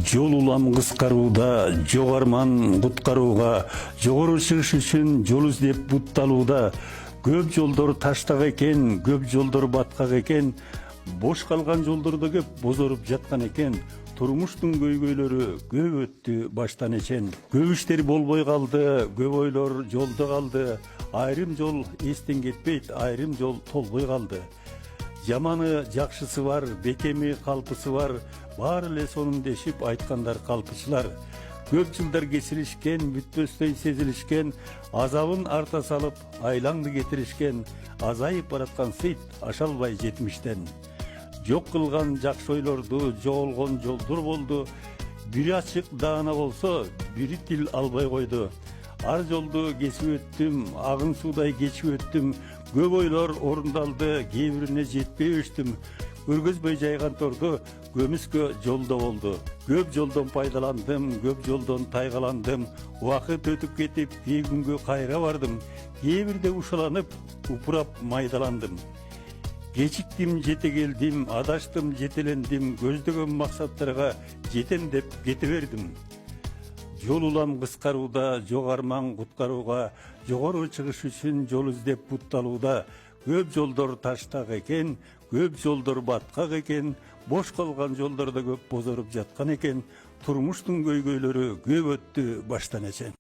Жол улам кыскарууда, жок арман куткарууга, жогору чыгыш үчүн жол издеп бутталууда. Көп жолдор таштак экен, көп жолдор баткак экен. Бош калган жолдордо кеп бозоруп жаткан экен. Турмуштун көйгөйлөрү көп өттү баштан эчен. Көп иштер болбой калды, көп ойлор жолдо калды. Айрым жол эстен кетпейт, айрым жол толбой калды. Жаманы жакшысы бар, бекеми калпысы бар. Баары эле сонун дешип айткандар калпычылар. Көп жылдар кечиришкен, бүтпөстөй сезилишкен, азабын арта салып, айлаңды кетиришкен, азайып бараткан сыйт ашалбай жетмиштен. Жок кылган жакшы ойлорду, жоголгон жолдор болду. Бири ачык даана болсо, бири тил албай койду. Ар жолду кесип өттүм, агын суудай кечип өттүм. Көп ойлор орундалды, кээ бирине жетпей өчтүм. Өргөзбөй жайган торду көмүскө жолдо болду. Көп жолдон пайдаландым, көп жолдон тайгаландым. Убакыт өтүп кетип, кээ күнгө кайра бардым. Кээ бирде ушаланып, упурап майдаландым. Кечиктим, жете келдим, адаштым, жетелендим. Көздөгөн максаттарга жетем деп кете бердим. Жол улам кыскарууда, жок арман куткарууга, жогору чыгыш үчүн жол издеп бутталууда. Көп жолдор таштак экен, көп жолдор баткак экен, бош калган жолдордо көп бозоруп жаткан экен. Турмуштун көйгөйлөрү көп өттү баштан эчен.